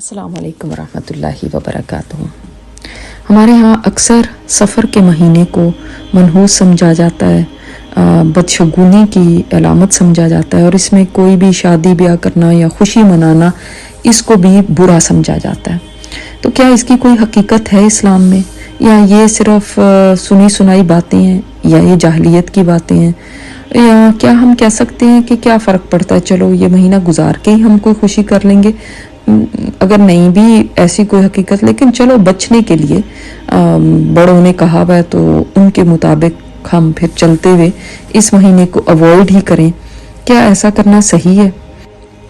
السلام علیکم ورحمۃ اللہ وبرکاتہ۔ ہمارے ہاں اکثر سفر کے مہینے کو منحوس سمجھا جاتا ہے، بدشگونی کی علامت سمجھا جاتا ہے، اور اس میں کوئی بھی شادی بیاہ کرنا یا خوشی منانا اس کو بھی برا سمجھا جاتا ہے۔ تو کیا اس کی کوئی حقیقت ہے اسلام میں، یا یہ صرف سنی سنائی باتیں ہیں، یا یہ جاہلیت کی باتیں ہیں، یا کیا ہم کہہ سکتے ہیں کہ کیا فرق پڑتا ہے، چلو یہ مہینہ گزار کے ہی ہم کوئی خوشی کر لیں گے، اگر نہیں بھی ایسی کوئی حقیقت، لیکن چلو بچنے کے لیے بڑوں نے کہا ہوا ہے تو ان کے مطابق ہم پھر چلتے ہوئے اس مہینے کو اوائڈ ہی کریں، کیا ایسا کرنا صحیح ہے؟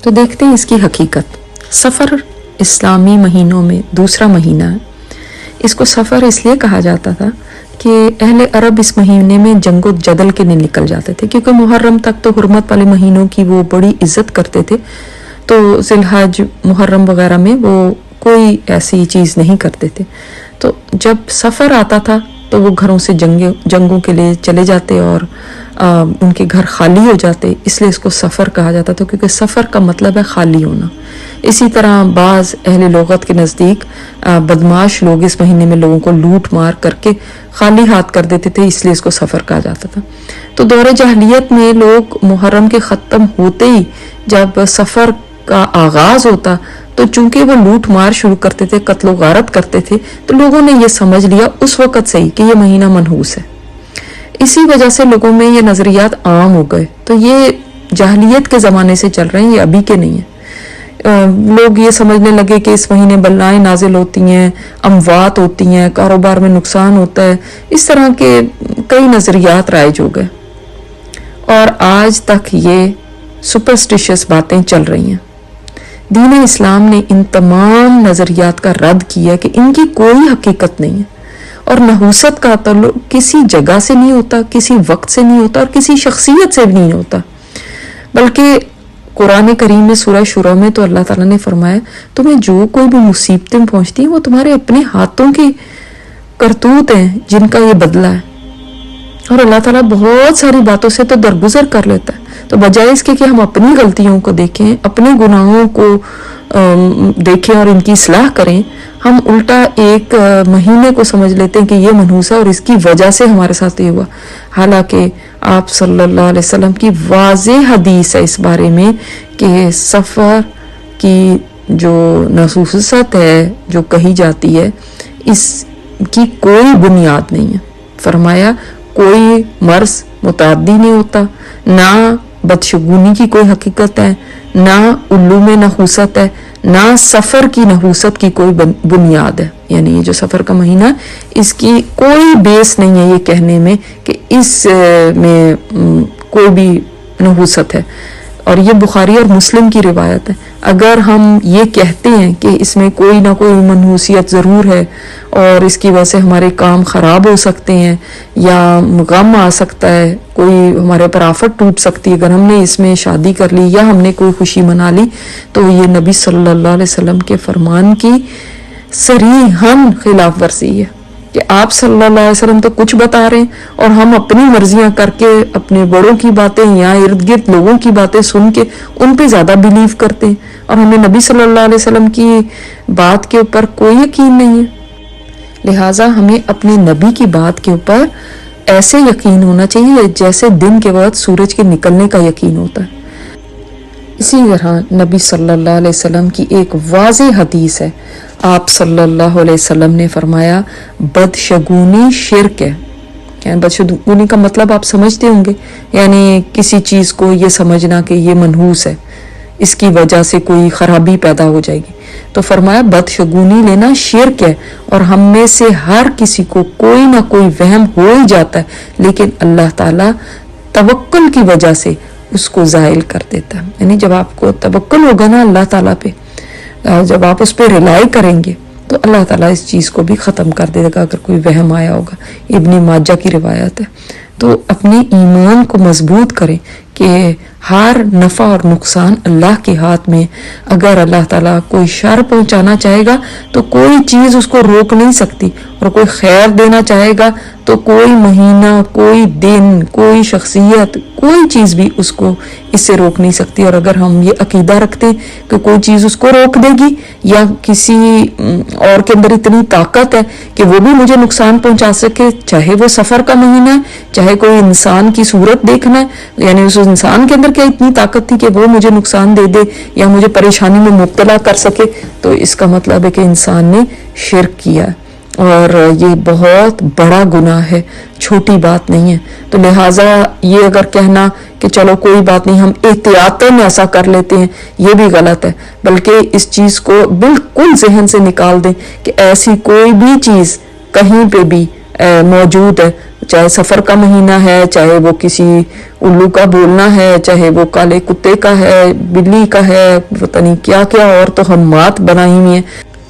تو دیکھتے ہیں اس کی حقیقت۔ سفر اسلامی مہینوں میں دوسرا مہینہ ہے۔ اس کو سفر اس لیے کہا جاتا تھا کہ اہل عرب اس مہینے میں جنگ و جدل کے لیے نکل جاتے تھے، کیونکہ محرم تک تو حرمت والے مہینوں کی وہ بڑی عزت کرتے تھے، تو ذی الحج محرم وغیرہ میں وہ کوئی ایسی چیز نہیں کرتے تھے۔ تو جب سفر آتا تھا تو وہ گھروں سے جنگوں کے لیے چلے جاتے اور ان کے گھر خالی ہو جاتے، اس لیے اس کو سفر کہا جاتا تھا، کیونکہ سفر کا مطلب ہے خالی ہونا۔ اسی طرح بعض اہل لغت کے نزدیک بدماش لوگ اس مہینے میں لوگوں کو لوٹ مار کر کے خالی ہاتھ کر دیتے تھے، اس لیے اس کو سفر کہا جاتا تھا۔ تو دور جاہلیت میں لوگ محرم کے ختم ہوتے ہی جب سفر کا آغاز ہوتا تو چونکہ وہ لوٹ مار شروع کرتے تھے، قتل و غارت کرتے تھے، تو لوگوں نے یہ سمجھ لیا اس وقت سے ہی کہ یہ مہینہ منحوس ہے۔ اسی وجہ سے لوگوں میں یہ نظریات عام ہو گئے۔ تو یہ جاہلیت کے زمانے سے چل رہے ہیں، یہ ابھی کے نہیں ہیں۔ لوگ یہ سمجھنے لگے کہ اس مہینے بلائیں نازل ہوتی ہیں، اموات ہوتی ہیں، کاروبار میں نقصان ہوتا ہے، اس طرح کے کئی نظریات رائج ہو گئے، اور آج تک یہ سپرسٹیشس باتیں چل رہی ہیں۔ دین اسلام نے ان تمام نظریات کا رد کیا کہ ان کی کوئی حقیقت نہیں ہے، اور نحوست کا تعلق کسی جگہ سے نہیں ہوتا، کسی وقت سے نہیں ہوتا، اور کسی شخصیت سے بھی نہیں ہوتا، بلکہ قرآن کریم میں سورہ شورى میں تو اللہ تعالیٰ نے فرمایا تمہیں جو کوئی بھی مصیبتیں پہنچتی ہیں وہ تمہارے اپنے ہاتھوں کی کرتوت ہیں جن کا یہ بدلہ ہے، اور اللہ تعالیٰ بہت ساری باتوں سے تو درگزر کر لیتا ہے۔ تو بجائے اس کے کہ ہم اپنی غلطیوں کو دیکھیں، اپنے گناہوں کو دیکھیں اور ان کی اصلاح کریں، ہم الٹا ایک مہینے کو سمجھ لیتے ہیں کہ یہ منحوس ہے اور اس کی وجہ سے ہمارے ساتھ یہ ہوا، حالانکہ آپ صلی اللہ علیہ وسلم کی واضح حدیث ہے اس بارے میں کہ سفر کی جو نحوست ہے جو کہی جاتی ہے اس کی کوئی بنیاد نہیں ہے۔ فرمایا کوئی مرض متعدی نہیں ہوتا، نہ بدشگونی کی کوئی حقیقت ہے، نہ علوم نحوست ہے، نہ سفر کی نحوست کی کوئی بنیاد ہے۔ یعنی یہ جو سفر کا مہینہ اس کی کوئی بیس نہیں ہے یہ کہنے میں کہ اس میں کوئی بھی نحوست ہے، اور یہ بخاری اور مسلم کی روایت ہے۔ اگر ہم یہ کہتے ہیں کہ اس میں کوئی نہ کوئی منحوسیت ضرور ہے اور اس کی وجہ سے ہمارے کام خراب ہو سکتے ہیں، یا غم آ سکتا ہے، کوئی ہمارے پر آفت ٹوٹ سکتی ہے اگر ہم نے اس میں شادی کر لی یا ہم نے کوئی خوشی منا لی، تو یہ نبی صلی اللہ علیہ وسلم کے فرمان کی صریحاً خلاف ورزی ہے کہ آپ صلی اللہ علیہ وسلم تو کچھ بتا رہے ہیں اور ہم اپنی مرضیاں کر کے اپنے بڑوں کی باتیں یا ارد گرد لوگوں کی باتیں سن کے ان پہ زیادہ بلیو کرتے ہیں، اور ہمیں نبی صلی اللہ علیہ وسلم کی بات کے اوپر کوئی یقین نہیں ہے۔ لہٰذا ہمیں اپنے نبی کی بات کے اوپر ایسے یقین ہونا چاہیے جیسے دن کے بعد سورج کے نکلنے کا یقین ہوتا ہے۔ اسی طرح نبی صلی اللہ علیہ وسلم کی ایک واضح حدیث ہے، آپ صلی اللہ علیہ وسلم نے فرمایا بدشگونی شرک ہے۔ یعنی بدشگونی کا مطلب آپ سمجھتے ہوں گے، یعنی کسی چیز کو یہ سمجھنا کہ یہ منحوس ہے، اس کی وجہ سے کوئی خرابی پیدا ہو جائے گی۔ تو فرمایا بدشگونی لینا شرک ہے، اور ہم میں سے ہر کسی کو کوئی نہ کوئی وہم ہو ہی جاتا ہے، لیکن اللہ تعالیٰ توکل کی وجہ سے اس کو زائل کر دیتا ہے۔ یعنی جب آپ کو توکل ہوگا نا اللہ تعالیٰ پہ، جب آپ اس پہ ریلائی کریں گے تو اللہ تعالیٰ اس چیز کو بھی ختم کر دے گا اگر کوئی وہم آیا ہوگا۔ ابن ماجہ کی روایت ہے۔ تو اپنے ایمان کو مضبوط کریں کہ ہر نفع اور نقصان اللہ کے ہاتھ میں. اگر اللہ تعالیٰ کوئی شر پہنچانا چاہے گا تو کوئی چیز اس کو روک نہیں سکتی، اور کوئی خیر دینا چاہے گا تو کوئی مہینہ، کوئی دن، کوئی شخصیت، کوئی چیز بھی اس کو اس سے روک نہیں سکتی. اور اگر ہم یہ عقیدہ رکھتے ہیں کہ کوئی چیز اس کو روک دے گی یا کسی اور کے اندر اتنی طاقت ہے کہ وہ بھی مجھے نقصان پہنچا سکے، چاہے وہ سفر کا مہینہ ہے، چاہے کوئی انسان کی صورت دیکھنا ہے، یعنی اس انسان کے اندر کیا اتنی طاقت تھی کہ وہ مجھے نقصان دے دے یا مجھے پریشانی میں مبتلا کر سکے، تو اس کا مطلب ہے کہ انسان نے شرک کیا ہے، اور یہ بہت بڑا گناہ ہے، چھوٹی بات نہیں ہے. تو لہٰذا یہ اگر کہنا کہ چلو کوئی بات نہیں ہم احتیاطاً ایسا کر لیتے ہیں، یہ بھی غلط ہے. بلکہ اس چیز کو بالکل ذہن سے نکال دیں کہ ایسی کوئی بھی چیز کہیں پہ بھی موجود ہے، چاہے سفر کا مہینہ ہے، چاہے وہ کسی الو کا بولنا ہے، چاہے وہ کالے کتے کا ہے، بلی کا ہے، پتہ نہیں کیا کیا اور توہمات بنائی ہوئی ہیں،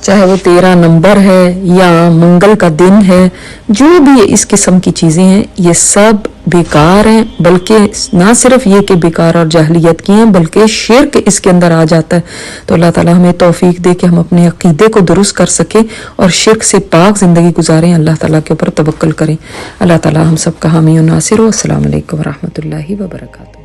چاہے وہ 13 نمبر ہے یا منگل کا دن ہے، جو بھی اس قسم کی چیزیں ہیں یہ سب بیکار ہیں. بلکہ نہ صرف یہ کہ بیکار اور جاہلیت کی ہیں، بلکہ شرک اس کے اندر آ جاتا ہے. تو اللہ تعالیٰ ہمیں توفیق دے کہ ہم اپنے عقیدے کو درست کر سکیں اور شرک سے پاک زندگی گزاریں، اللہ تعالیٰ کے اوپر توکل کریں. اللہ تعالیٰ ہم سب کا حامی و ناصر ہو. السلام علیکم ورحمۃ اللہ وبرکاتہ.